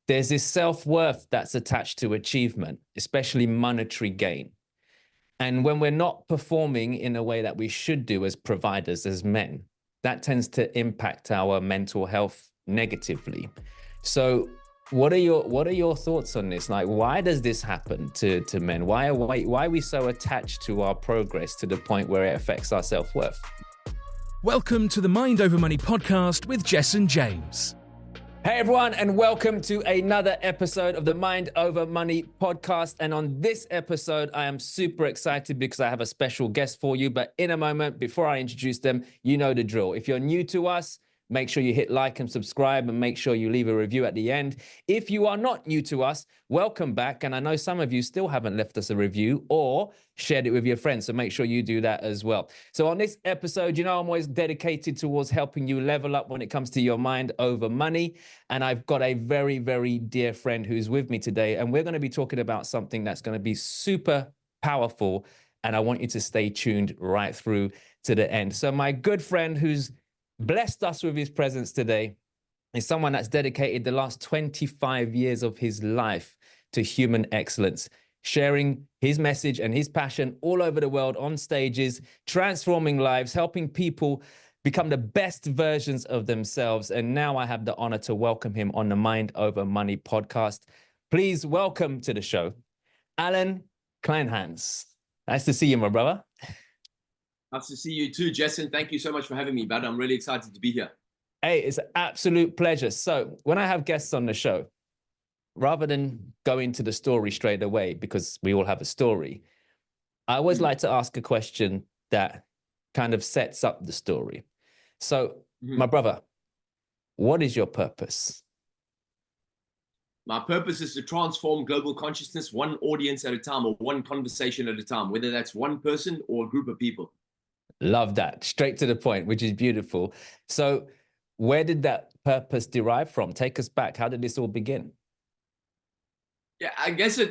there's this self-worth that's attached to achievement, especially monetary gain. And when we're not performing in a way that we should do as providers, as men, that tends to impact our mental health negatively. So what are your thoughts on this? Like, why does this happen to men? Why are we so attached to our progress to the point where it affects our self-worth? Welcome to the Mind Over Money podcast with Jessen and James. Hey everyone, and welcome to another episode of the Mind Over Money podcast. And on this episode, I am super excited because I have a special guest for you. But in a moment, before I introduce them, you know the drill. If you're new to us, make sure you hit like and subscribe and make sure you leave a review at the end. If you are not new to us, welcome back. And I know some of you still haven't left us a review or shared it with your friends, so make sure you do that as well. So on this episode, you know I'm always dedicated towards helping you level up when it comes to your mind over money. And I've got a very, very dear friend who's with me today. And we're going to be talking about something that's going to be super powerful. And I want you to stay tuned right through to the end. So my good friend who's blessed us with his presence today is someone that's dedicated the last 25 years of his life to human excellence, sharing his message and his passion all over the world on stages, transforming lives, helping people become the best versions of themselves. And now I have the honor to welcome him on the Mind Over Money podcast. Please welcome to the show, Allan Kleinhans. Nice to see you, my brother. Nice to see you too, Jessen. Thank you so much for having me, bud. I'm really excited to be here. Hey, it's an absolute pleasure. So when I have guests on the show, rather than go into the story straight away, because we all have a story, I always like to ask a question that kind of sets up the story. So, my brother, what is your purpose? My purpose is to transform global consciousness one audience at a time or one conversation at a time, whether that's one person or a group of people. Love that. Straight to the point, which is beautiful. So where did that purpose derive from? Take us back. How did this all begin? Yeah, I guess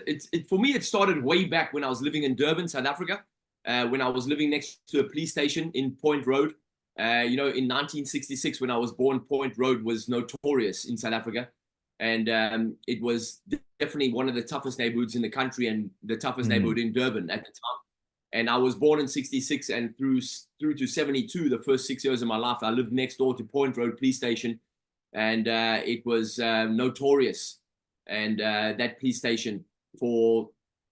for me, it started way back when I was living in Durban, South Africa, when I was living next to a police station in Point Road. In 1966, when I was born, Point Road was notorious in South Africa. And it was definitely one of the toughest neighborhoods in the country and the toughest neighborhood in Durban at the time. And I was born in 66 and through to 72, the first 6 years of my life, I lived next door to Point Road Police Station. And it was notorious. And that police station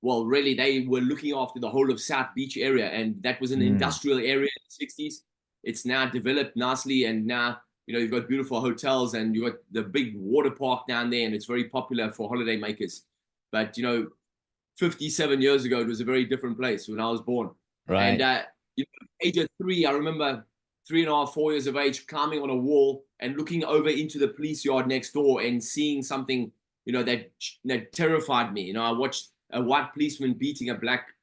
really, they were looking after the whole of South Beach area. And that was an industrial area in the 60s. It's now developed nicely. And now, you've got beautiful hotels and you've got the big water park down there. And it's very popular for holiday makers. But, 57 years ago, it was a very different place when I was born. Right. And age of 3, I remember 3.5, 4 years of age, climbing on a wall and looking over into the police yard next door and seeing something, that terrified me. I watched a white policeman beating a black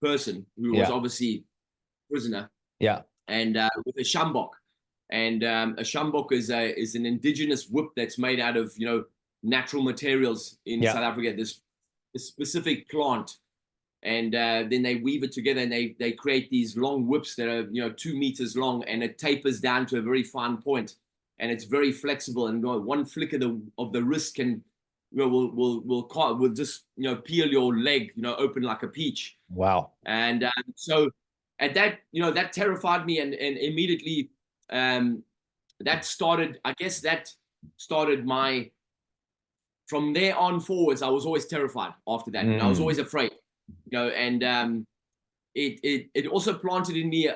person who was obviously a prisoner. Yeah. And with a sjambok. And a sjambok is an indigenous whip that's made out of, natural materials in South Africa, this specific plant. And then they weave it together and they create these long whips that are, 2 meters long, and it tapers down to a very fine point. And it's very flexible, and one flick of the wrist can, will just, peel your leg, open like a peach. Wow. And so at that, that terrified me. And immediately that started my, from there on forwards, I was always terrified after that. And I was always afraid, and it also planted in me.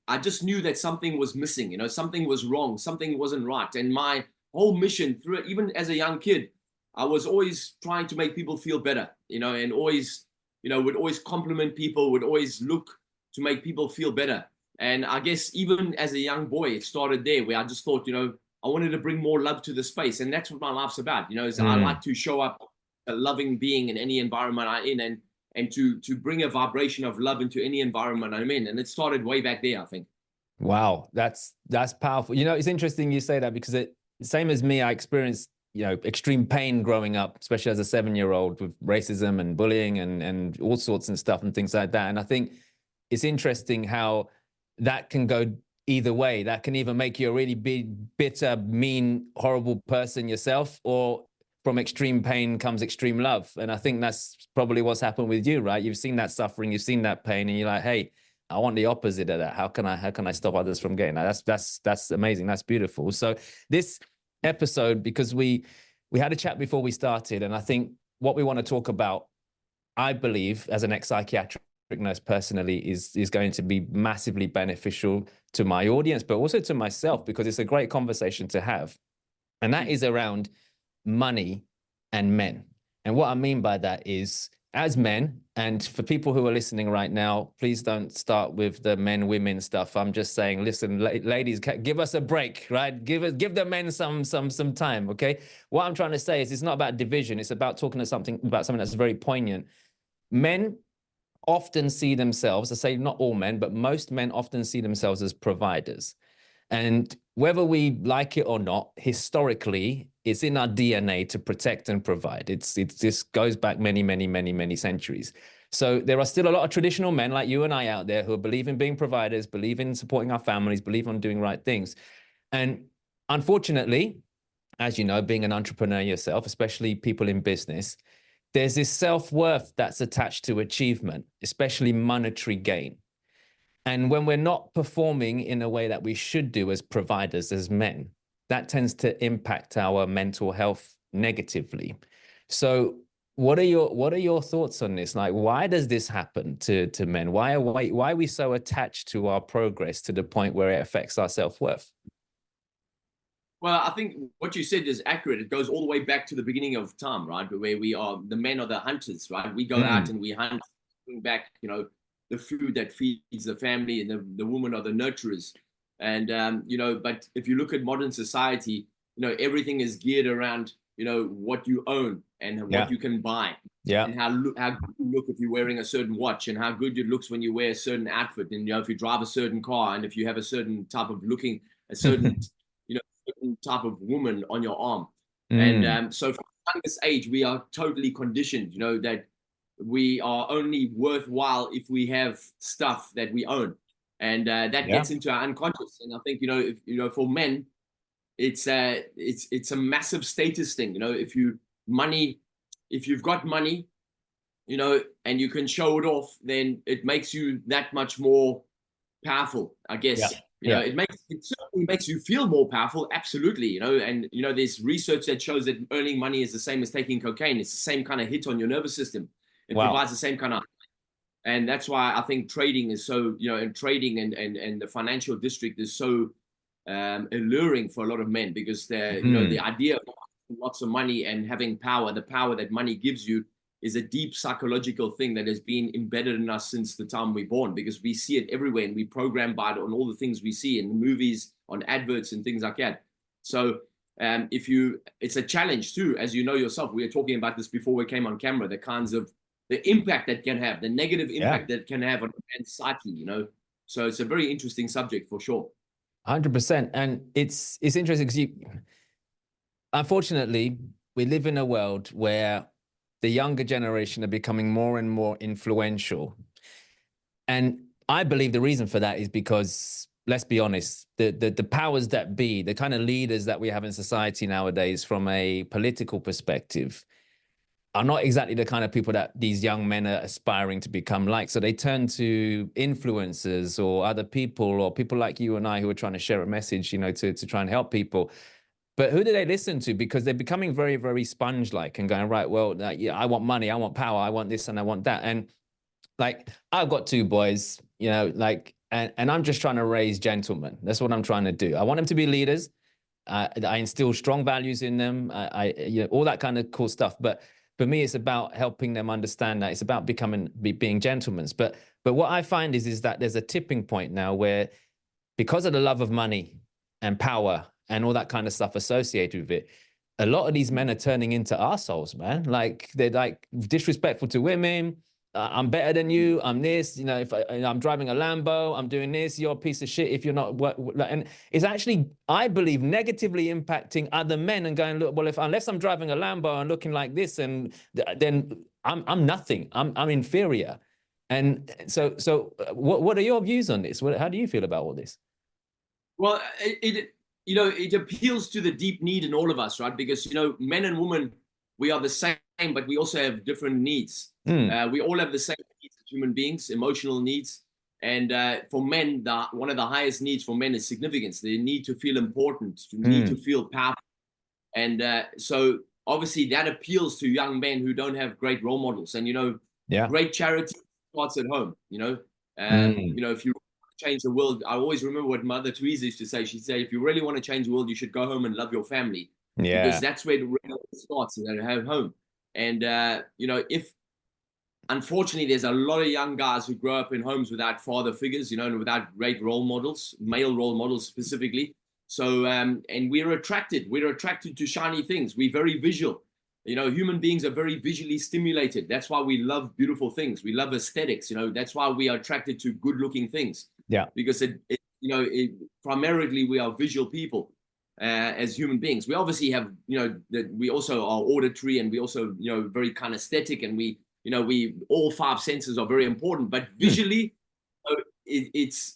I just knew that something was missing, something was wrong, something wasn't right. And my whole mission through it, even as a young kid, I was always trying to make people feel better, and always, would always compliment people, would always look to make people feel better. And I guess even as a young boy, it started there where I just thought, I wanted to bring more love to the space. And that's what my life's about, is I like to show up a loving being in any environment I'm in, and to bring a vibration of love into any environment I'm in. And it started way back there, I think. Wow, that's powerful. It's interesting you say that, because same as me, I experienced, extreme pain growing up, especially as a 7-year-old, with racism and bullying and all sorts and stuff and things like that. And I think it's interesting how that can go either way. That can either make you a really big, bitter, mean, horrible person yourself, or from extreme pain comes extreme love. And I think that's probably what's happened with you, right? You've seen that suffering, you've seen that pain, and you're like, hey, I want the opposite of that. How can I stop others from getting that? That's amazing. That's beautiful. So this episode, because we had a chat before we started, and I think what we want to talk about, I believe, as an ex-psychiatric nurse personally, is going to be massively beneficial to my audience, but also to myself, because it's a great conversation to have. And that is around money and men. And what I mean by that is, as men, and for people who are listening right now, please don't start with the men, women stuff. I'm just saying, listen, ladies, give us a break, right? Give the men some time, okay? What I'm trying to say is, it's not about division. It's about talking about something that's very poignant. Men often see themselves, I say not all men, but most men often see themselves as providers. And whether we like it or not, historically, it's in our DNA to protect and provide. This goes back many centuries. So there are still a lot of traditional men like you and I out there who believe in being providers, believe in supporting our families, believe in doing right things. And unfortunately, as you know, being an entrepreneur yourself, especially people in business, there's this self-worth that's attached to achievement, especially monetary gain. And when we're not performing in a way that we should do as providers, as men, that tends to impact our mental health negatively. So what are your thoughts on this? Like, why does this happen to men? Why are we so attached to our progress to the point where it affects our self-worth? Well, I think what you said is accurate. It goes all the way back to the beginning of time, right? Where we are, the men are the hunters, right? We go out and we hunt, bring back, the food that feeds the family, and the women are the nurturers. And, but if you look at modern society, everything is geared around, what you own and what you can buy. Yeah. And how good you look if you're wearing a certain watch, and how good it looks when you wear a certain outfit. And, if you drive a certain car, and if you have a certain type of looking, a certain, certain type of woman on your arm. And so from the youngest age, we are totally conditioned, that we are only worthwhile if we have stuff that we own. And that gets into our unconscious. And I think, if, for men, it's a massive status thing. If you've got money, and you can show it off, then it makes you that much more powerful, I guess. It certainly makes you feel more powerful, absolutely. And there's research that shows that earning money is the same as taking cocaine. It's the same kind of hit on your nervous system. It provides the same kind of, and that's why I think trading is so, and trading and the financial district is so alluring for a lot of men, because they're, the idea of lots of money and having power, the power that money gives you, is a deep psychological thing that has been embedded in us since the time we're born, because we see it everywhere and we program by it on all the things we see in the movies, on adverts and things like that. So it's a challenge too, as you know yourself. We were talking about this before we came on camera, the impact that can have, the negative impact that can have on a man's psyche, So it's a very interesting subject for sure. 100%. And it's interesting because unfortunately, we live in a world where the younger generation are becoming more and more influential. And I believe the reason for that is because, let's be honest, the powers that be, the kind of leaders that we have in society nowadays from a political perspective, are not exactly the kind of people that these young men are aspiring to become like. So they turn to influencers or other people, or people like you and I who are trying to share a message, to try and help people. But who do they listen to? Because they're becoming very, very sponge-like and going, right, well, I want money, I want power, I want this and I want that. And like, I've got two boys, and I'm just trying to raise gentlemen. That's what I'm trying to do. I want them to be leaders. I instill strong values in them. All that kind of cool stuff. But for me, it's about helping them understand that it's about being gentlemen. But what I find is that there's a tipping point now where, because of the love of money and power and all that kind of stuff associated with it, a lot of these men are turning into arseholes, man. Like, they're like disrespectful to women. I'm better than you. I'm this, if I'm driving a Lambo, I'm doing this, you're a piece of shit if you're not. And it's actually, I believe, negatively impacting other men and going, look, well, unless I'm driving a Lambo and looking like this, and then I'm nothing. I'm inferior. And so what are your views on this? How do you feel about all this? Well, it appeals to the deep need in all of us, right? Because, men and women, we are the same, but we also have different needs. We all have the same needs as human beings, emotional needs. And for men, one of the highest needs for men is significance. They need to feel important, to need to feel powerful. And so obviously that appeals to young men who don't have great role models. And, great charity starts at home, if you change the world. I always remember what Mother Teresa used to say. She'd say, if you really want to change the world, you should go home and love your family. Yeah. Because that's where it really starts, at home. And, if unfortunately there's a lot of young guys who grow up in homes without father figures, and without great role models, male role models specifically. So, and we're attracted to shiny things. We're very visual. Human beings are very visually stimulated. That's why we love beautiful things. We love aesthetics. That's why we are attracted to good looking things. Yeah. Because primarily we are visual people as human beings. We obviously have, that we also are auditory, and we also, very kinesthetic, and we all five senses are very important, but visually,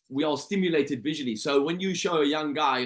we are stimulated visually. So when you show a young guy,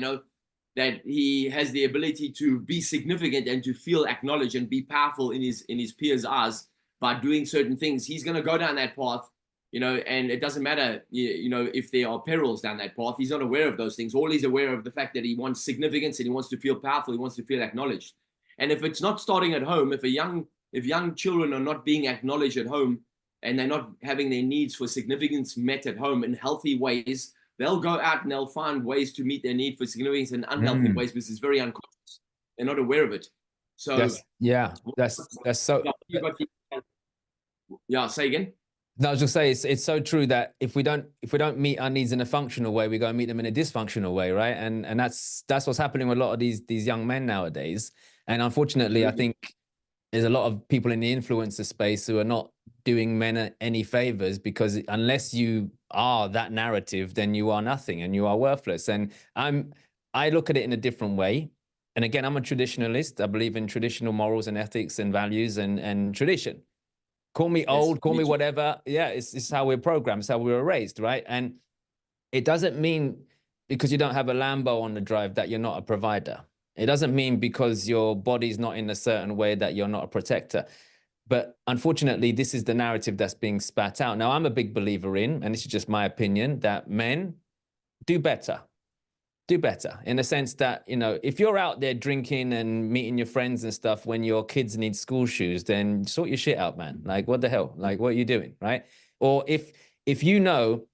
that he has the ability to be significant and to feel acknowledged and be powerful in his peers' eyes by doing certain things, he's going to go down that path, and it doesn't matter, if there are perils down that path. He's not aware of those things. All he's aware of the fact that he wants significance, and he wants to feel powerful. He wants to feel acknowledged. And if it's not starting at home, if young children are not being acknowledged at home, and they're not having their needs for significance met at home in healthy ways, they'll go out and they'll find ways to meet their need for significance in unhealthy ways, because it's very unconscious. They're not aware of it. So that's so. Yeah, say again. No, I was just saying, it's so true that if we don't meet our needs in a functional way, we go and meet them in a dysfunctional way, right? And that's what's happening with a lot of these young men nowadays. And unfortunately, I think there's a lot of people in the influencer space who are not doing men any favors, because unless you are that narrative, then you are nothing and you are worthless. And I look at it in a different way. And again, I'm a traditionalist. I believe in traditional morals and ethics and values and tradition. Call me old, call me whatever. Yeah, it's how we're programmed, it's how we were raised, right? And it doesn't mean because you don't have a Lambo on the drive that you're not a provider. It doesn't mean because your body's not in a certain way that you're not a protector. But unfortunately, this is the narrative that's being spat out. Now, I'm a big believer in, and this is just my opinion, that men do better. Do better in the sense that, if you're out there drinking and meeting your friends and stuff when your kids need school shoes, then sort your shit out, man. Like, what the hell? Like, what are you doing, right? Or if you know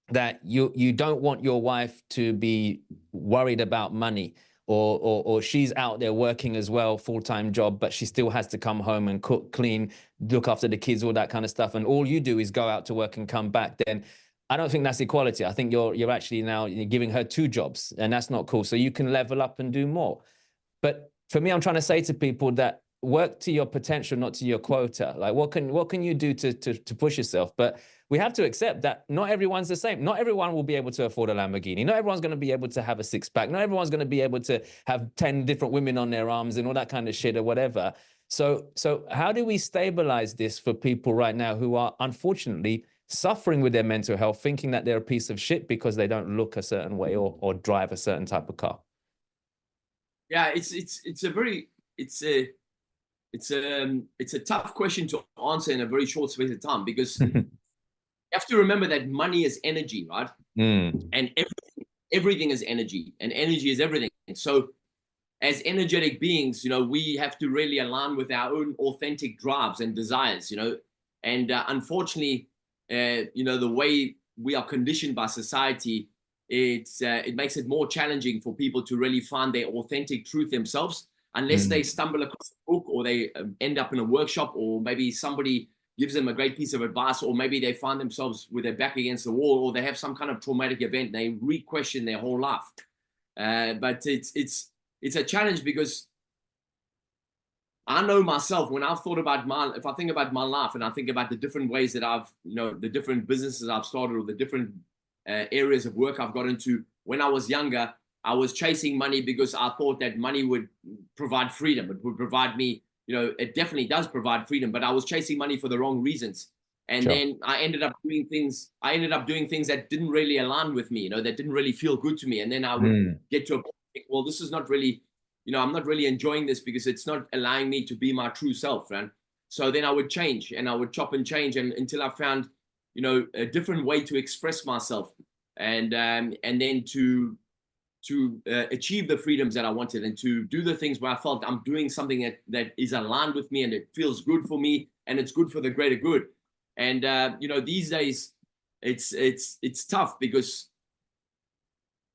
that you don't want your wife to be worried about money, or she's out there working as well, full-time job, but she still has to come home and cook, clean, look after the kids, all that kind of stuff, and all you do is go out to work and come back, then I don't think that's equality. I think you're actually now giving her two jobs, and that's not cool. So you can level up and do more. But for me, I'm trying to say to people that work to your potential, not to your quota. Like, what can you do to push yourself? But we have to accept that not everyone's the same. Not everyone will be able to afford a Lamborghini. Not everyone's going to be able to have a six-pack. Not everyone's going to be able to have 10 different women on their arms and all that kind of shit or whatever. So how do we stabilize this for people right now who are unfortunately suffering with their mental health, thinking that they're a piece of shit because they don't look a certain way or drive a certain type of car? Yeah, it's a tough question to answer in a very short space of time, because you have to remember that money is energy, right? And everything is energy, and energy is everything. So as energetic beings, we have to really align with our own authentic drives and desires, and unfortunately, the way we are conditioned by society, it makes it more challenging for people to really find their authentic truth themselves, unless they stumble across a book, or they end up in a workshop, or maybe somebody gives them a great piece of advice, or maybe they find themselves with their back against the wall, or they have some kind of traumatic event and they re-question their whole life. But it's a challenge, because I know myself, when I've thought about if I think about my life, and I think about the different ways that I've, the different businesses I've started, or the different areas of work I've got into. When I was younger, I was chasing money because I thought that money would provide freedom. It would provide me, it definitely does provide freedom, but I was chasing money for the wrong reasons. And Sure. then I ended up doing things that didn't really align with me, that didn't really feel good to me. And then I would get to a point, well, this is not really, I'm not really enjoying this because it's not allowing me to be my true self, right? So then I would change and I would chop and change until I found, a different way to express myself and then to achieve the freedoms that I wanted and to do the things where I felt I'm doing something that is aligned with me and it feels good for me and it's good for the greater good. And these days it's tough because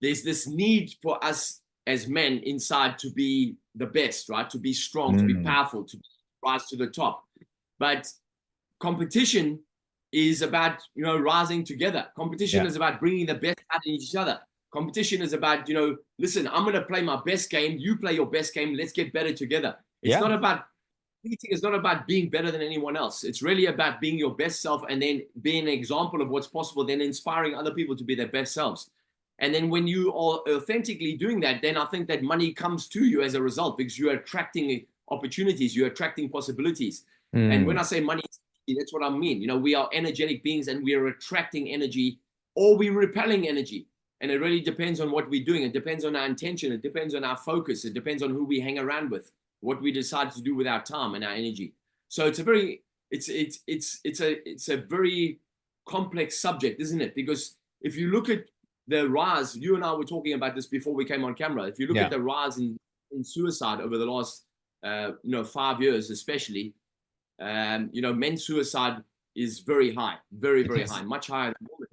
there's this need for us as men inside to be the best, right? To be strong, to be powerful, to rise to the top. But competition is about, rising together. Competition is about bringing the best out in each other. Competition is about, listen, I'm going to play my best game. You play your best game. Let's get better together. It's not about competing. It's not about being better than anyone else. It's really about being your best self and then being an example of what's possible, then inspiring other people to be their best selves. And then when you are authentically doing that, then I think that money comes to you as a result because you're attracting opportunities, you're attracting possibilities. And when I say money, that's what I mean. We are energetic beings and we are attracting energy or we're repelling energy. And it really depends on what we're doing. It depends on our intention. It depends on our focus. It depends on who we hang around with, what we decide to do with our time and our energy. So it's a very complex subject, isn't it? Because if you look at the rise, you and I were talking about this before we came on camera. If you look at the rise in suicide over the last 5 years, especially, men's suicide is very high, very, very high, much higher than women.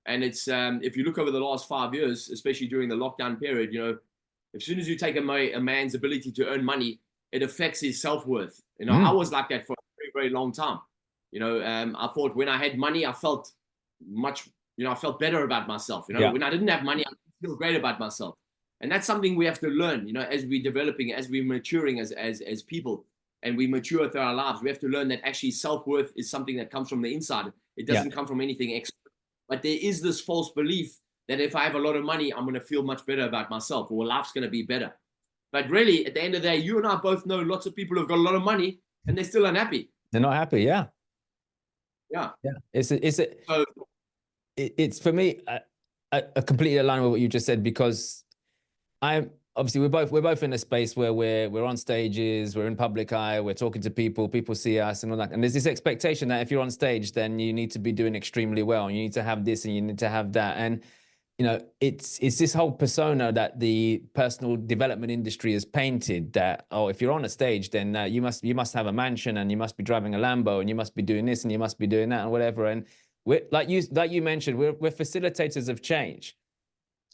And it's if you look over the last 5 years, especially during the lockdown period, as soon as you take a man's ability to earn money, it affects his self-worth. I was like that for a very, very long time. I thought when I had money, I felt much, I felt better about myself. When I didn't have money, I didn't feel great about myself. And that's something we have to learn, as we're developing, as we're maturing as people, and we mature through our lives. We have to learn that actually self-worth is something that comes from the inside. It doesn't come from anything external. But there is this false belief that if I have a lot of money, I'm going to feel much better about myself or life's going to be better. But really, at the end of the day, you and I both know lots of people who've got a lot of money and they're still unhappy. They're not happy. Yeah. It's for me, I completely align with what you just said, because obviously we're both in a space where we're on stages, we're in public eye, we're talking to people see us and all that. And there's this expectation that if you're on stage, then you need to be doing extremely well and you need to have this and you need to have that. And it's this whole persona that the personal development industry has painted that, if you're on a stage, then you must have a mansion and you must be driving a Lambo and you must be doing this and you must be doing that and whatever. And we're like you mentioned, we're facilitators of change.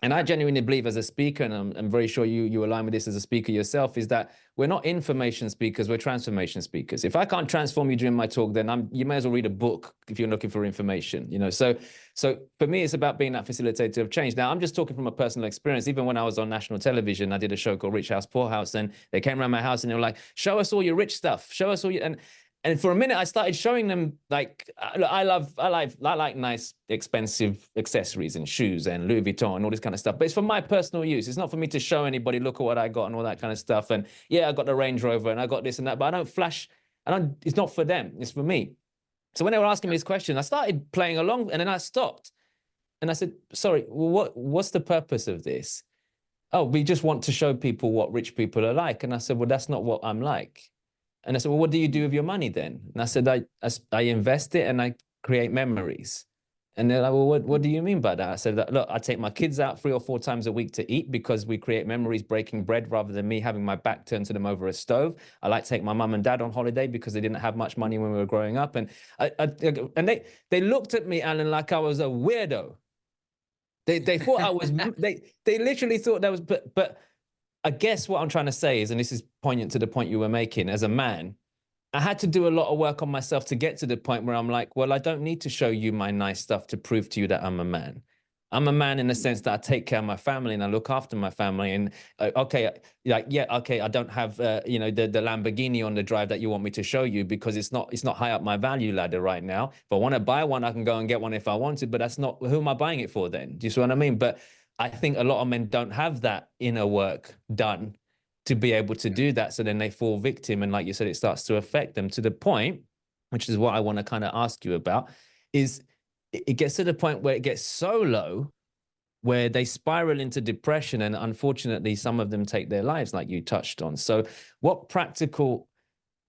And I genuinely believe as a speaker, and I'm very sure you align with this as a speaker yourself, is that we're not information speakers, we're transformation speakers. If I can't transform you during my talk, then you may as well read a book if you're looking for information, So for me, it's about being that facilitator of change. Now, I'm just talking from a personal experience. Even when I was on national television, I did a show called Rich House, Poor House, and they came around my house and they were like, show us all your rich stuff, show us all your... And for a minute, I started showing them, like, I like nice, expensive accessories and shoes and Louis Vuitton and all this kind of stuff. But it's for my personal use. It's not for me to show anybody, look at what I got and all that kind of stuff. And yeah, I got the Range Rover and I got this and that, but I don't flash. It's not for them. It's for me. So when they were asking me this question, I started playing along and then I stopped. And I said, sorry, well, what's the purpose of this? Oh, we just want to show people what rich people are like. And I said, well, that's not what I'm like. And I said, well, what do you do with your money then? And I said, I invest it and I create memories. And they're like, well, what do you mean by that? I said, look, I take my kids out 3 or 4 times a week to eat because we create memories breaking bread rather than me having my back turned to them over a stove. I like to take my mum and dad on holiday because they didn't have much money when we were growing up. And they looked at me, Alan, like I was a weirdo. They thought I was, they literally thought that was, but I guess what I'm trying to say is, and this is poignant to the point you were making, as a man, I had to do a lot of work on myself to get to the point where I'm like, well, I don't need to show you my nice stuff to prove to you that I'm a man. I'm a man in the sense that I take care of my family and I look after my family. And I don't have the Lamborghini on the drive that you want me to show you because it's not high up my value ladder right now. If I want to buy one, I can go and get one if I want to, but that's not, who am I buying it for then? Do you see what I mean? But I think a lot of men don't have that inner work done to be able to do that. So then they fall victim. And like you said, it starts to affect them to the point which is what I want to kind of ask you about, is it gets to the point where it gets so low where they spiral into depression, and unfortunately some of them take their lives, like you touched on. So what practical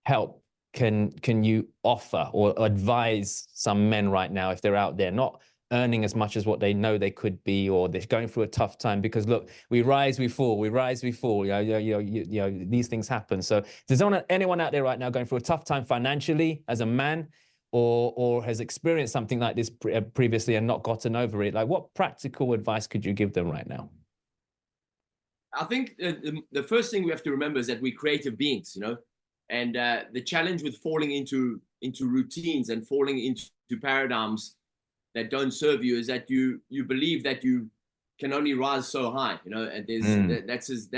help can you offer or advise some men right now if they're out there not earning as much as what they know they could be, or they're going through a tough time? Because look, we rise, we fall, we rise, we fall. These things happen. So if there's anyone out there right now going through a tough time financially as a man, or has experienced something like this previously and not gotten over it, like what practical advice could you give them right now? I think the first thing we have to remember is that we're creative beings, and the challenge with falling into routines and falling into paradigms that don't serve you is that you believe that you can only rise so high, and that's it's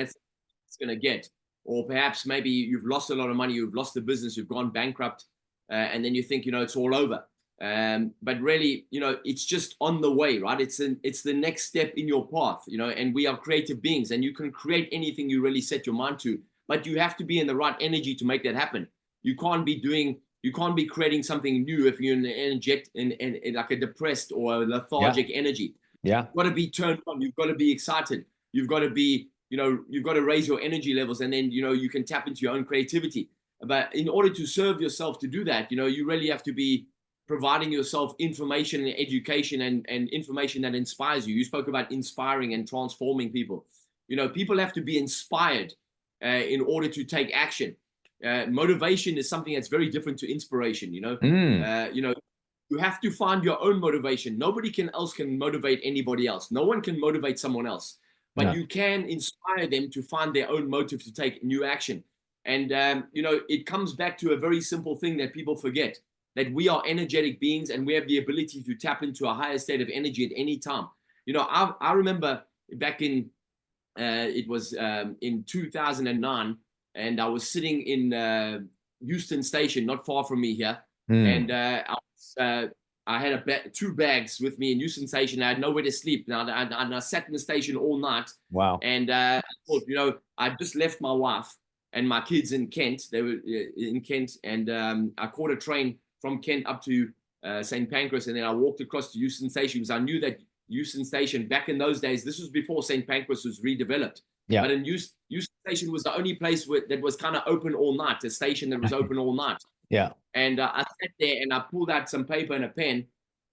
going to get. Or perhaps maybe you've lost a lot of money, you've lost the business, you've gone bankrupt, and then you think, it's all over. But really, it's just on the way, right? It's the next step in your path, and we are creative beings, and you can create anything you really set your mind to, but you have to be in the right energy to make that happen. You can't be creating something new if you're in like a depressed or a lethargic energy. Yeah. You've got to be turned on. You've got to be excited. You've got to be, you've got to raise your energy levels, and then, you can tap into your own creativity. But in order to serve yourself to do that, you really have to be providing yourself information and education and information that inspires you. You spoke about inspiring and transforming people. People have to be inspired in order to take action. Motivation is something that's very different to inspiration. You have to find your own motivation. Nobody else can motivate anybody else. No one can motivate someone else, but you can inspire them to find their own motive to take new action. And, it comes back to a very simple thing that people forget, that we are energetic beings and we have the ability to tap into a higher state of energy at any time. I remember back in, it was in 2009, and I was sitting in Houston Station, not far from me here. And I had two bags with me in Houston Station. I had nowhere to sleep. Now, I sat in the station all night. Wow. And I thought, I just left my wife and my kids in Kent. They were in Kent, and I caught a train from Kent up to St. Pancras, and then I walked across to Houston Station because I knew that Houston Station, back in those days, this was before St. Pancras was redeveloped. Yeah. But in Houston Station was the only place that was kind of open all night, a station that was open all night. Yeah. And I sat there and I pulled out some paper and a pen,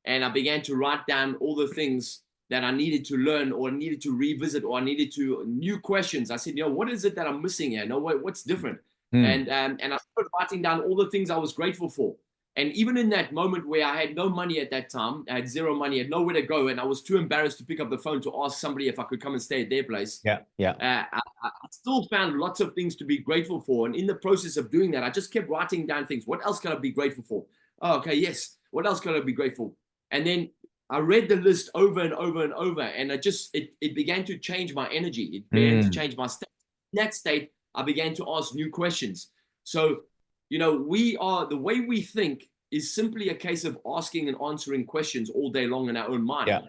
and I began to write down all the things that I needed to learn, or needed to revisit, or I needed to new questions. I said, what is it that I'm missing here? What's different? And I started writing down all the things I was grateful for. And even in that moment where I had no money at that time, I had zero money, I had nowhere to go, and I was too embarrassed to pick up the phone to ask somebody if I could come and stay at their place. I still found lots of things to be grateful for. And in the process of doing that, I just kept writing down things. What else can I be grateful for? Oh, okay, yes. What else can I be grateful? And then I read the list over and over and over, and it began to change my energy. It began to change my state. In that state, I began to ask new questions. So, the way we think is simply a case of asking and answering questions all day long in our own mind. Yeah.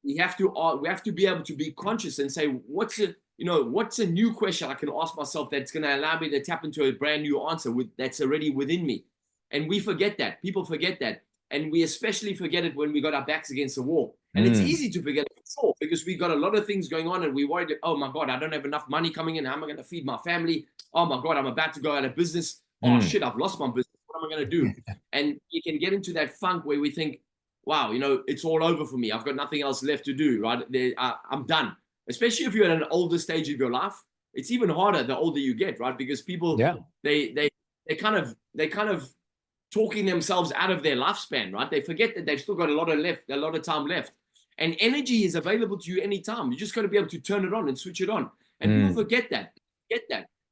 We have to be able to be conscious and say, what's a new question I can ask myself that's going to allow me to tap into a brand new answer that's already within me. And we forget that. People forget that. And we especially forget it when we got our backs against the wall. And it's easy to forget it before, because we got a lot of things going on, and we worried that, oh my God, I don't have enough money coming in. How am I going to feed my family? Oh my God, I'm about to go out of business. Oh shit, I've lost my business. What am I going to do? And you can get into that funk where we think, wow, it's all over for me. I've got nothing else left to do, right? I'm done. Especially if you're at an older stage of your life. It's even harder the older you get, right? Because people, they kind of talking themselves out of their lifespan, right? They forget that they've still got a lot of time left. And energy is available to you anytime. You just got to be able to turn it on and switch it on. And people forget that.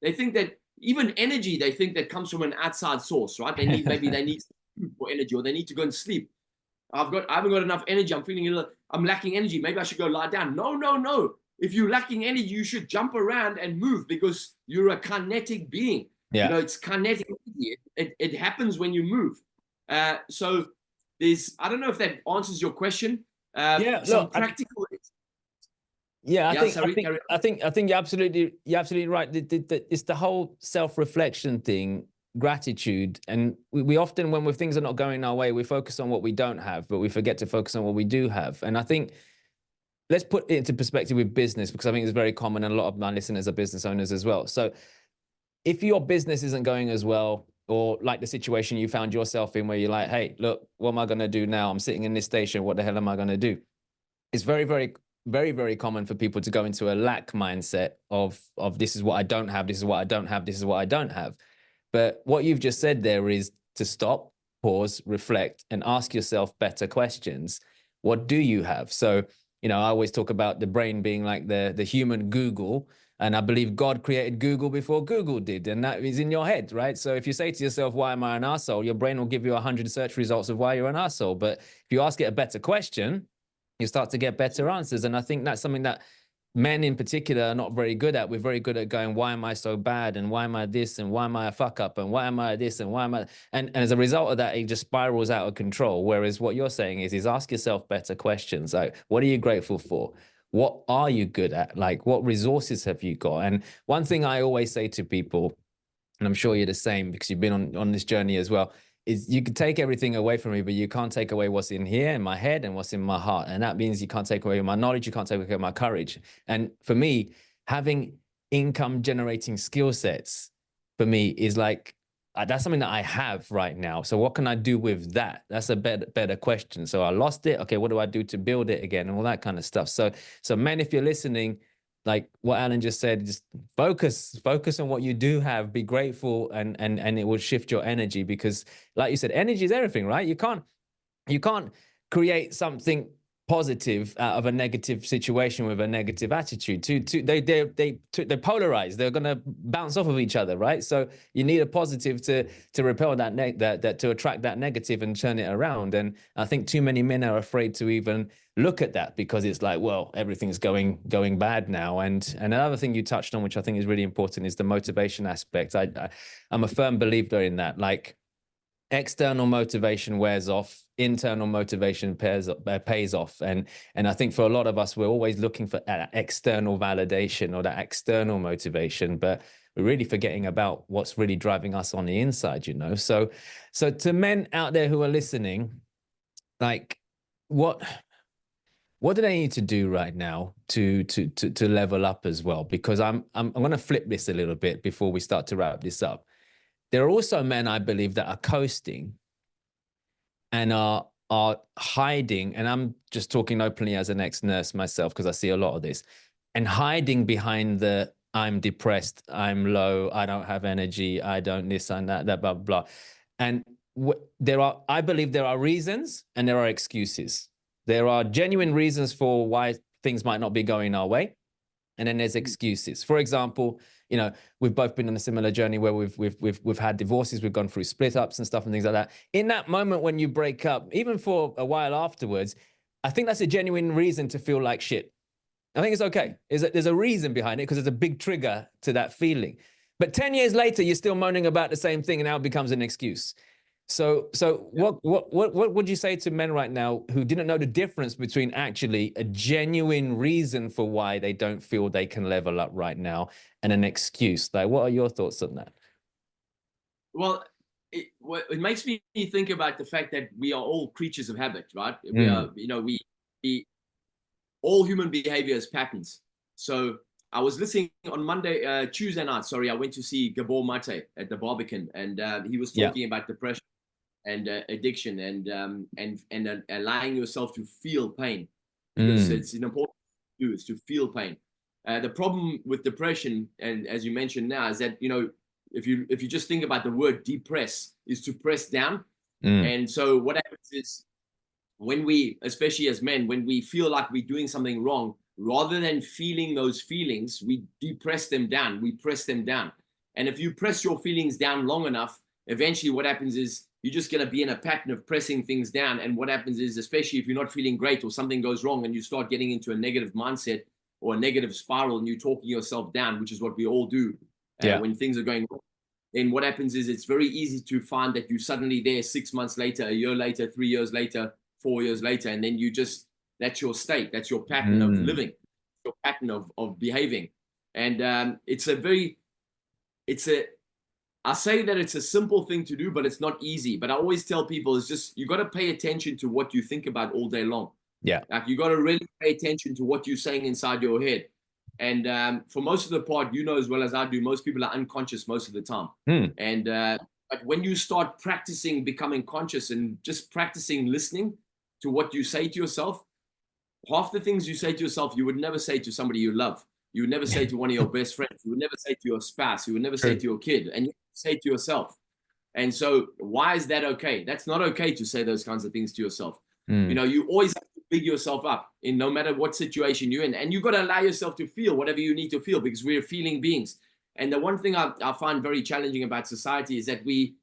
They think that even energy, they think that comes from an outside source, right? They need food for energy, or they need to go and sleep. I haven't got enough energy. I'm lacking energy. Maybe I should go lie down. No. If you're lacking energy, you should jump around and move, because you're a kinetic being. Yeah. It's kinetic energy. It happens when you move. So I don't know if that answers your question. Practical. I think you're absolutely right. It's the whole self-reflection thing gratitude, and we often, when things are not going our way, we focus on what we don't have, but we forget to focus on what we do have. And I think, let's put it into perspective with business, because I think it's very common, and a lot of my listeners are business owners as well. So if your business isn't going as well, or like the situation you found yourself in where you're like, hey, look, what am I going to do now? I'm sitting in this station. What the hell am I going to do? It's very, very, very, very common for people to go into a lack mindset of this is what I don't have, this is what I don't have, this is what I don't have. But what you've just said there is to stop, pause, reflect, and ask yourself better questions. What do you have? So, I always talk about the brain being like the human Google. And I believe God created Google before Google did. And that is in your head, right? So if you say to yourself, why am I an arsehole? Your brain will give you 100 search results of why you're an arsehole. But if you ask it a better question, you start to get better answers. And I think that's something that men in particular are not very good at. We're very good at going, why am I so bad? And why am I this? And why am I a fuck up? And why am I this? And why am I? And as a result of that, it just spirals out of control. Whereas what you're saying is ask yourself better questions. Like, what are you grateful for? What are you good at? Like, what resources have you got? And one thing I always say to people, and I'm sure you're the same because you've been on this journey as well, is you can take everything away from me, but you can't take away what's in here in my head and what's in my heart. And that means you can't take away my knowledge, you can't take away my courage. And for me, having income generating skill sets for me is like, that's something that I have right now. So what can I do with that? That's a better question. So I lost it. Okay, what do I do to build it again? And all that kind of stuff. So men, if you're listening, like what Allan just said, just focus on what you do have, be grateful, and it will shift your energy, because like you said, energy is everything, right? You can't create something positive out of a negative situation with a negative attitude. They polarize. They're going to bounce off of each other, right? So you need a positive to repel that to attract that negative and turn it around. And I think too many men are afraid to even look at that, because it's like, well, everything's going bad now. And another thing you touched on, which I think is really important, is the motivation aspect. I'm a firm believer in that. Like, external motivation wears off, internal motivation pays off. And I think for a lot of us, we're always looking for that external validation or that external motivation, but we're really forgetting about what's really driving us on the inside, So to men out there who are listening, like, what do they need to do right now to level up as well? Because I'm going to flip this a little bit before we start to wrap this up. There are also men, I believe, that are coasting and are hiding, and I'm just talking openly as an ex-nurse myself, because I see a lot of this, and hiding behind the I'm depressed, I'm low, I don't have energy, I don't this and that blah, blah, blah. And I believe there are reasons and there are excuses. There are genuine reasons for why things might not be going our way. And then there's excuses. For example, we've both been on a similar journey where we've had divorces, we've gone through split ups and stuff and things like that. In that moment when you break up, even for a while afterwards, I think that's a genuine reason to feel like shit. I think it's okay. There's a reason behind it, because there's a big trigger to that feeling. But 10 years later, you're still moaning about the same thing, and now it becomes an excuse. So what would you say to men right now who didn't know the difference between actually a genuine reason for why they don't feel they can level up right now and an excuse? Like, what are your thoughts on that? Well, it makes me think about the fact that we are all creatures of habit, right? We are, we all human behavior is patterns. So I was listening on Tuesday night. Sorry, I went to see Gabor Mate at the Barbican, and he was talking about depression and addiction and allowing yourself to feel pain, because it's an important thing to do, is to feel pain. The problem with depression, and as you mentioned now, is that if you just think about the word depress, is to press down. And so what happens is, when we, especially as men, when we feel like we're doing something wrong, rather than feeling those feelings, we depress them down, we press them down. And if you press your feelings down long enough, eventually what happens is you're just going to be in a pattern of pressing things down. And what happens is, especially if you're not feeling great or something goes wrong and you start getting into a negative mindset or a negative spiral, and you're talking yourself down, which is what we all do when things are going wrong, then what happens is it's very easy to find that you're suddenly there 6 months later, a year later, 3 years later, 4 years later, and then that's your state, that's your pattern of living, your pattern of behaving. And it's a I say that it's a simple thing to do, but it's not easy. But I always tell people it's just, you got to pay attention to what you think about all day long. Yeah. Like you got to really pay attention to what you're saying inside your head. And for most of the part, you know as well as I do, most people are unconscious most of the time. And but when you start practicing becoming conscious and just practicing listening to what you say to yourself, half the things you say to yourself, you would never say to somebody you love. You would never say to one of your best friends. You would never say to your spouse. You would never say to your kid. And you say to yourself. And so why is that okay? That's not okay to say those kinds of things to yourself. You know, you always have to big yourself up in no matter what situation you're in. And you've got to allow yourself to feel whatever you need to feel, because we're feeling beings. And the one thing I find very challenging about society is that we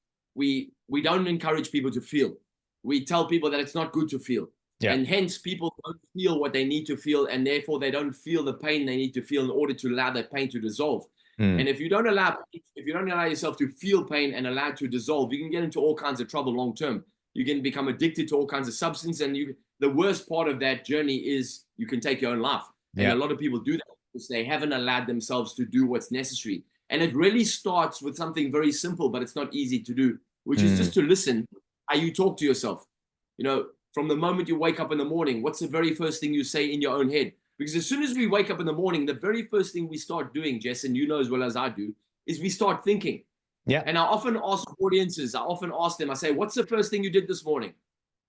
don't encourage people to feel. We tell people that it's not good to feel. Yeah. And hence people don't feel what they need to feel, and therefore they don't feel the pain they need to feel in order to allow that pain to dissolve. And if you don't allow yourself to feel pain and allow it to dissolve, you can get into all kinds of trouble long term. You can become addicted to all kinds of substance, and the worst part of that journey is you can take your own life. And a lot of people do that because they haven't allowed themselves to do what's necessary. And it really starts with something very simple, but it's not easy to do, which is just to listen how you talk to yourself. You know, from the moment you wake up in the morning, what's the very first thing you say in your own head? Because as soon as we wake up in the morning, the very first thing we start doing, Jessen, you know as well as I do, is we start thinking. Yeah. And I often ask audiences, I say, what's the first thing you did this morning?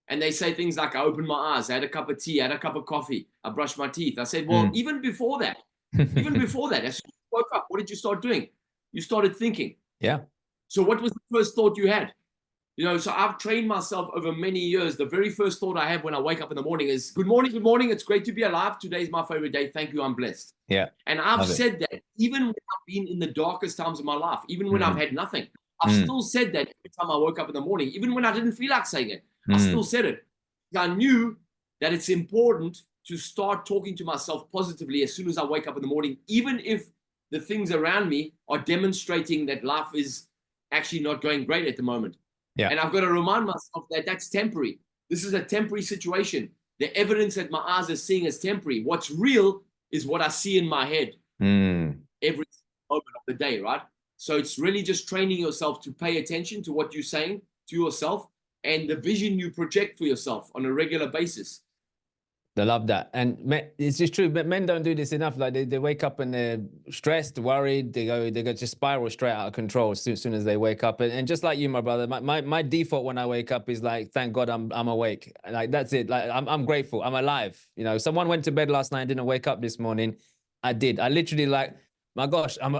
And they say things like, I opened my eyes, I had a cup of tea, I had a cup of coffee, I brushed my teeth. I said, well, even before that, as soon as you woke up, what did you start doing? You started thinking. Yeah. So what was the first thought you had? You know, so I've trained myself over many years. The very first thought I have when I wake up in the morning is, good morning, good morning. It's great to be alive. Today's my favorite day. Thank you. I'm blessed. Yeah. And I've said that even when I've been in the darkest times of my life, even when I've had nothing, I've still said that every time I woke up in the morning, even when I didn't feel like saying it, I still said it. I knew that it's important to start talking to myself positively as soon as I wake up in the morning, even if the things around me are demonstrating that life is actually not going great at the moment. Yeah. And I've got to remind myself that that's temporary. This is a temporary situation. The evidence that my eyes are seeing is temporary. What's real is what I see in my head every moment of the day, right? So it's really just training yourself to pay attention to what you're saying to yourself and the vision you project for yourself on a regular basis. I love that. And it's just true, but men don't do this enough. Like they wake up and they're stressed, worried, they go just spiral straight out of control as soon as they wake up. And just like you, my brother, my default when I wake up is like, thank God I'm awake. Like that's it. Like I'm grateful. I'm alive. You know, someone went to bed last night and didn't wake up this morning. I did. I literally like, my gosh, I'm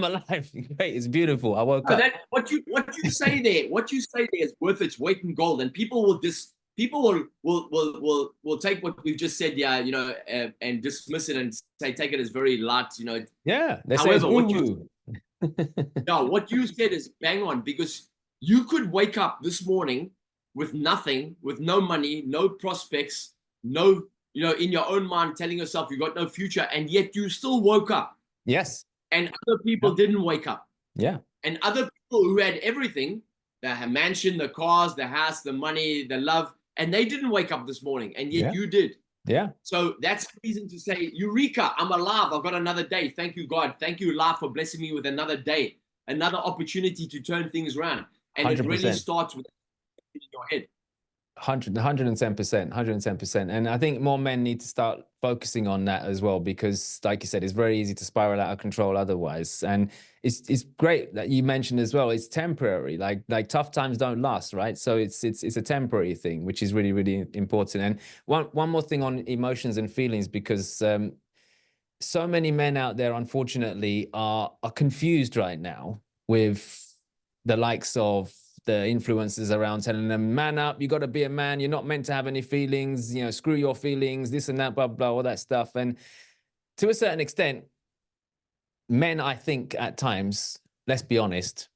alive. Great, it's beautiful. I woke up. What you say there is worth its weight in gold, and people will will take what we've just said, you know, and dismiss it and say take it as very light, you know. Yeah. However, what you said is bang on, because you could wake up this morning with nothing, with no money, no prospects, no, you know, in your own mind telling yourself you got no future, and yet you still woke up. Yes. And other people didn't wake up. Yeah. And other people who had everything, the mansion, the cars, the house, the money, the love, and they didn't wake up this morning, and yet you did. Yeah. So that's the reason to say, Eureka, I'm alive. I've got another day. Thank you, God. Thank you, life, for blessing me with another day, another opportunity to turn things around. And 100%. It really starts with in your head. 110%. And I think more men need to start focusing on that as well, because like you said, it's very easy to spiral out of control otherwise. And it's great that you mentioned as well, it's temporary, like tough times don't last, right? So it's a temporary thing, which is really, really important. And one more thing on emotions and feelings, because so many men out there, unfortunately, are confused right now with the likes of the influences around telling them, man up, you got to be a man, you're not meant to have any feelings, you know, screw your feelings, this and that, blah, blah, all that stuff. And to a certain extent, men, I think at times, let's be honest,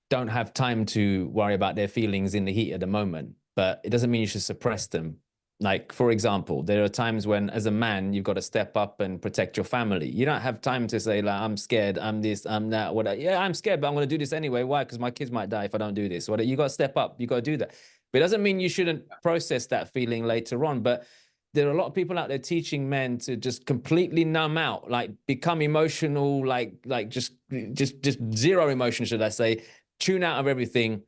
don't have time to worry about their feelings in the heat of the moment, but it doesn't mean you should suppress them. Like, for example, there are times when, as a man, you've got to step up and protect your family. You don't have time to say, like, I'm scared, I'm this, I'm that, whatever. Yeah, I'm scared, but I'm going to do this anyway. Why? Because my kids might die if I don't do this. You got to step up. You got to do that. But it doesn't mean you shouldn't process that feeling later on. But there are a lot of people out there teaching men to just completely numb out, like become emotional, like just zero emotion, should I say, tune out of everything,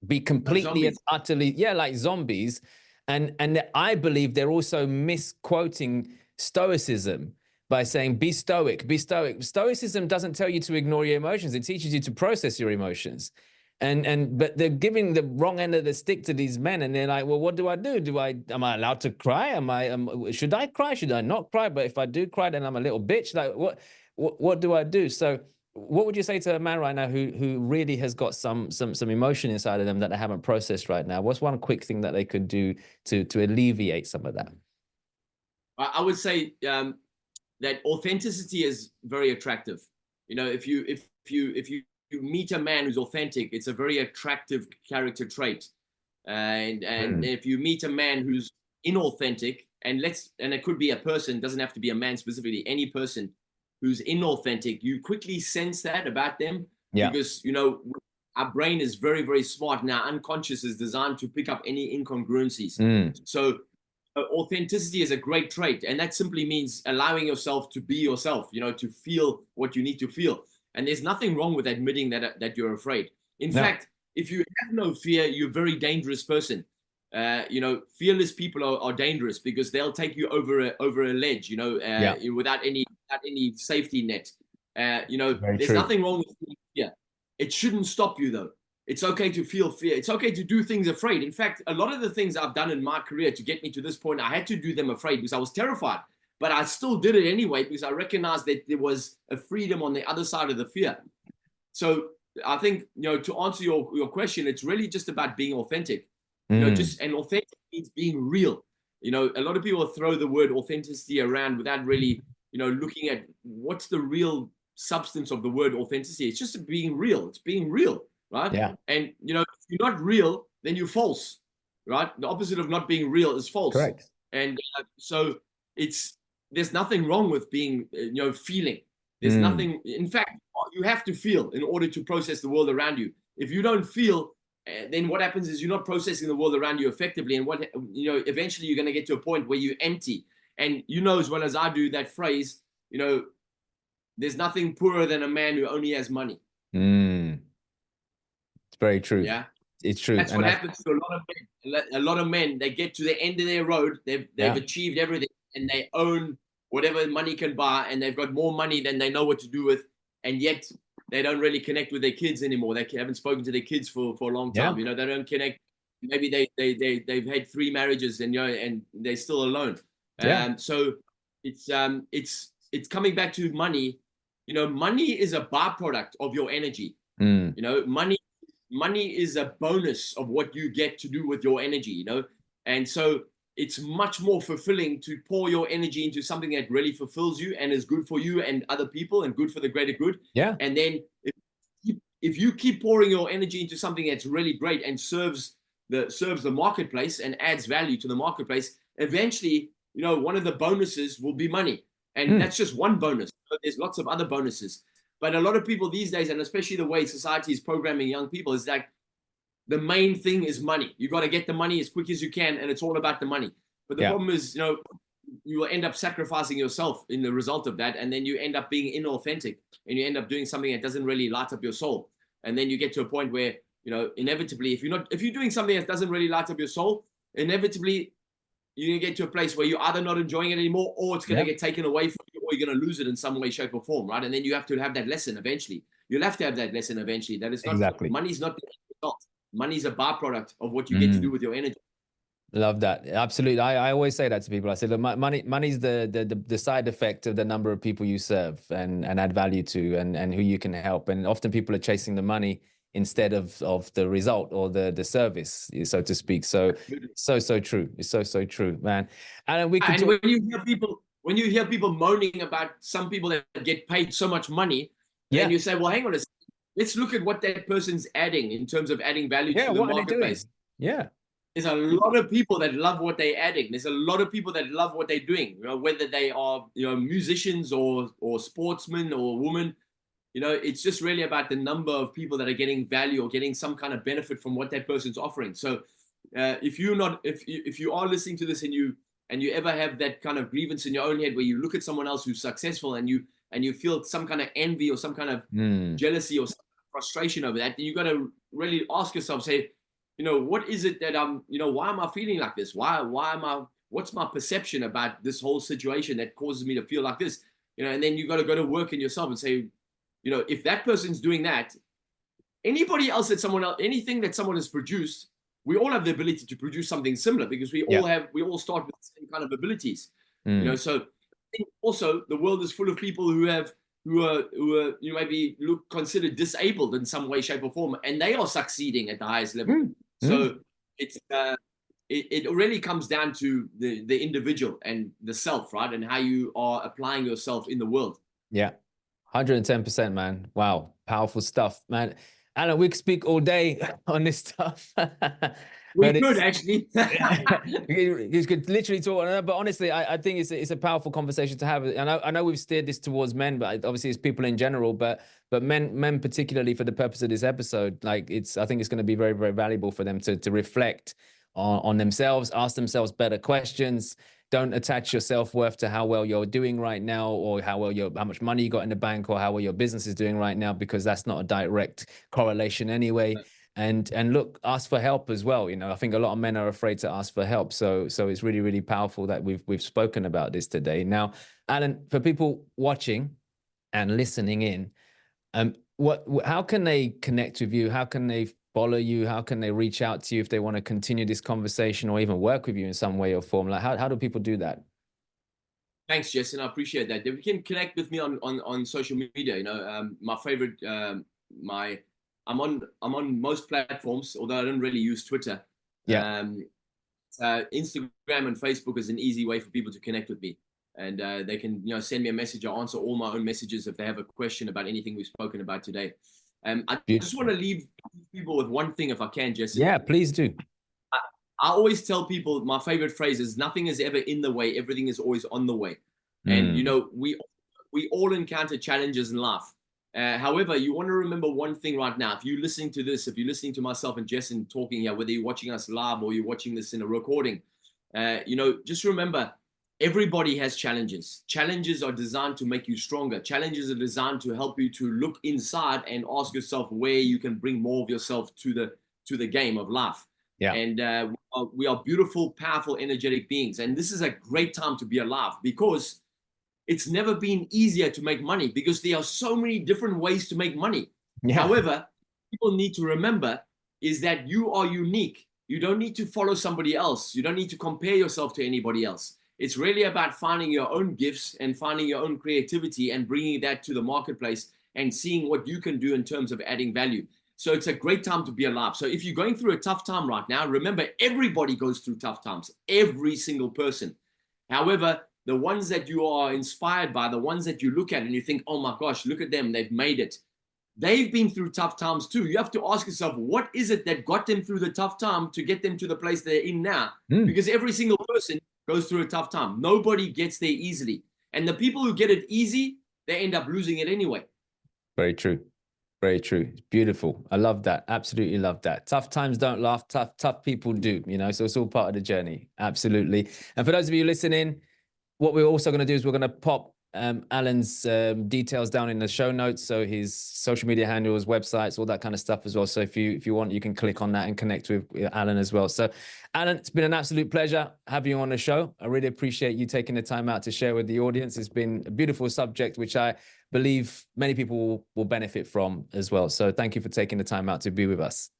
be completely and utterly, like zombies. And I believe they're also misquoting stoicism by saying, be stoic, be stoic. Stoicism doesn't tell you to ignore your emotions. It teaches you to process your emotions. But they're giving the wrong end of the stick to these men, and they're like, well, what do I do? Am I allowed to cry? Should I cry? Should I not cry? But if I do cry, then I'm a little bitch. Like, what do I do? So what would you say to a man right now who really has got some emotion inside of them that they haven't processed right now? What's one quick thing that they could do to alleviate some of that? I would say that authenticity is very attractive. You know, if you meet a man who's authentic, it's a very attractive character trait. And if you meet a man who's inauthentic, and it could be a person, doesn't have to be a man specifically, any person who's inauthentic, you quickly sense that about them. Because, you know, our brain is very, very smart, and our unconscious is designed to pick up any incongruencies. So authenticity is a great trait, and that simply means allowing yourself to be yourself, you know, to feel what you need to feel. And there's nothing wrong with admitting that you're afraid. In fact, if you have no fear, you're a very dangerous person. You know, fearless people are dangerous because they'll take you over a ledge, you know, without any safety net. You know, there's nothing wrong with fear. It shouldn't stop you, though. It's okay to feel fear. It's okay to do things afraid. In fact, a lot of the things I've done in my career to get me to this point, I had to do them afraid because I was terrified. But I still did it anyway because I recognized that there was a freedom on the other side of the fear. So I think, you know, to answer your question, it's really just about being authentic. You know, and authentic means being real. You know, a lot of people throw the word authenticity around without really, you know, looking at what's the real substance of the word authenticity. It's just being real. It's being real, right? Yeah. And, you know, if you're not real, then you're false, right? The opposite of not being real is false. Correct. And so there's nothing wrong with being, you know, feeling. There's nothing, in fact, you have to feel in order to process the world around you. If you don't feel, then what happens is you're not processing the world around you effectively. And what, you know, eventually you're going to get to a point where you're empty. And you know as well as I do that phrase, you know, there's nothing poorer than a man who only has money. It's very true. Yeah. It's true. That's what happens to a lot of men. A lot of men, they get to the end of their road. They've achieved everything, and they own whatever money can buy, and they've got more money than they know what to do with. And yet they don't really connect with their kids anymore. They haven't spoken to their kids for a long time. You know, they don't connect. Maybe they've had 3 marriages, and, you know, and they're still alone. So it's coming back to money. You know, money is a byproduct of your energy. You know, money is a bonus of what you get to do with your energy, you know. And so it's much more fulfilling to pour your energy into something that really fulfills you and is good for you and other people and good for the greater good. And then if you keep pouring your energy into something that's really great and serves the marketplace and adds value to the marketplace, eventually, you know, one of the bonuses will be money. And that's just one bonus. There's lots of other bonuses. But a lot of people these days, and especially the way society is programming young people, is that the main thing is money. You got to get the money as quick as you can, and it's all about the money. But the problem is, you know, you will end up sacrificing yourself in the result of that, and then you end up being inauthentic, and you end up doing something that doesn't really light up your soul. And then you get to a point where, you know, inevitably, if you're doing something that doesn't really light up your soul, inevitably you're gonna get to a place where you're either not enjoying it anymore, or it's gonna get taken away from you, or you're gonna lose it in some way, shape, or form, right? And then you have to have that lesson eventually. You'll have to have that lesson eventually. That it's not money's not the result. Money's a byproduct of what you get to do with your energy. Love that. Absolutely. I always say that to people. I say, look, money's the side effect of the number of people you serve and add value to, and who you can help. And often people are chasing the money instead of the result or the service, so to speak. So true. It's so true, man. And we can when you hear people moaning about some people that get paid so much money, then you say, well, hang on a second. Let's look at what that person's adding in terms of adding value to the marketplace. There's a lot of people that love what they're adding. There's a lot of people that love what they're doing, you know, whether they are, you know, musicians or sportsmen or women. You know, it's just really about the number of people that are getting value or getting some kind of benefit from what that person's offering. So if you are listening to this and you and you ever have that kind of grievance in your own head where you look at someone else who's successful and you feel some kind of envy or some kind of jealousy or some frustration over that, then you got to really ask yourself, say, what is it that why am I feeling like this? What's my perception about this whole situation that causes me to feel like this? And then you got to go to work in yourself and say, if that person's doing that, anything that someone has produced, we all have the ability to produce something similar because we all start with the same kind of abilities. So I think also the world is full of people who are maybe considered disabled in some way, shape, or form, and they are succeeding at the highest level. So it really comes down to the individual and the self, right? And how you are applying yourself in the world. Yeah, 110%, man. Wow, powerful stuff, man. Allan, we could speak all day on this stuff. We could actually. You could literally talk on it, but honestly, I think it's a powerful conversation to have. And I know we've steered this towards men, but obviously it's people in general. But men particularly for the purpose of this episode, I think it's going to be very, very valuable for them to reflect on themselves, ask themselves better questions. Don't attach your self-worth to how well you're doing right now, or how much money you got in the bank, or how well your business is doing right now, because that's not a direct correlation anyway. And look, ask for help as well. I think a lot of men are afraid to ask for help. So it's really, really powerful that we've spoken about this today. Now, Allan, for people watching and listening in, how can they connect with you? How can they follow you? How can they reach out to you if they want to continue this conversation or even work with you in some way or form? Like, how do people do that? Thanks, Jessen. I appreciate that. You can connect with me on social media. My favorite, I'm on most platforms, although I don't really use Twitter. Yeah. Instagram and Facebook is an easy way for people to connect with me, and they can send me a message. I answer all my own messages if they have a question about anything we've spoken about today. I just want to leave people with one thing, if I can, Jesse. Yeah, please do. I always tell people my favorite phrase is nothing is ever in the way, everything is always on the way. And we all encounter challenges in life. However, you want to remember one thing right now. If you're listening to this, if you're listening to myself and Jessen talking here, whether you're watching us live or you're watching this in a recording, just remember, everybody has challenges. Challenges are designed to make you stronger. Challenges are designed to help you to look inside and ask yourself where you can bring more of yourself to the game of life. Yeah. And we are beautiful, powerful, energetic beings. And this is a great time to be alive, because it's never been easier to make money, because there are so many different ways to make money. Yeah. However, people need to remember is that you are unique. You don't need to follow somebody else. You don't need to compare yourself to anybody else. It's really about finding your own gifts and finding your own creativity and bringing that to the marketplace and seeing what you can do in terms of adding value. So it's a great time to be alive. So if you're going through a tough time right now, remember, everybody goes through tough times, every single person. However, the ones that you are inspired by, the ones that you look at and you think, oh my gosh, look at them, they've made it. They've been through tough times too. You have to ask yourself, what is it that got them through the tough time to get them to the place they're in now? Because every single person goes through a tough time. Nobody gets there easily. And the people who get it easy, they end up losing it anyway. Very true. Very true. It's beautiful. I love that. Absolutely love that. Tough times don't laugh. Tough people do, so it's all part of the journey. Absolutely. And for those of you listening, what we're also going to do is we're going to pop Allan's details down in the show notes. So his social media handles, websites, all that kind of stuff as well. So if you want, you can click on that and connect with Allan as well. So Allan, it's been an absolute pleasure having you on the show. I really appreciate you taking the time out to share with the audience. It's been a beautiful subject, which I believe many people will benefit from as well. So thank you for taking the time out to be with us.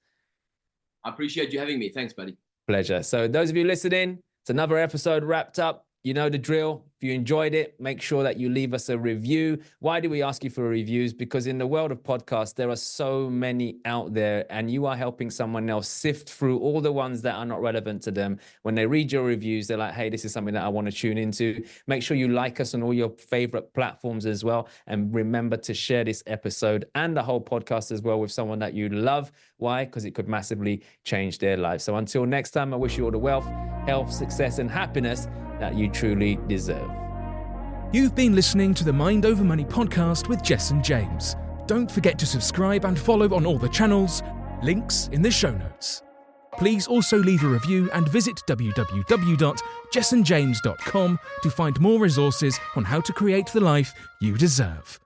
I appreciate you having me. Thanks, buddy. Pleasure. So those of you listening, it's another episode wrapped up. You know the drill. If you enjoyed it, make sure that you leave us a review. Why do we ask you for reviews? Because in the world of podcasts, there are so many out there, and you are helping someone else sift through all the ones that are not relevant to them. When they read your reviews, they're like, hey, this is something that I want to tune into. Make sure you like us on all your favorite platforms as well. And remember to share this episode and the whole podcast as well with someone that you love. Why? Because it could massively change their life. So until next time, I wish you all the wealth, health, success, and happiness that you truly deserve. You've been listening to the Mind Over Money podcast with Jess and James. Don't forget to subscribe and follow on all the channels. Links in the show notes. Please also leave a review and visit www.jessandjames.com to find more resources on how to create the life you deserve.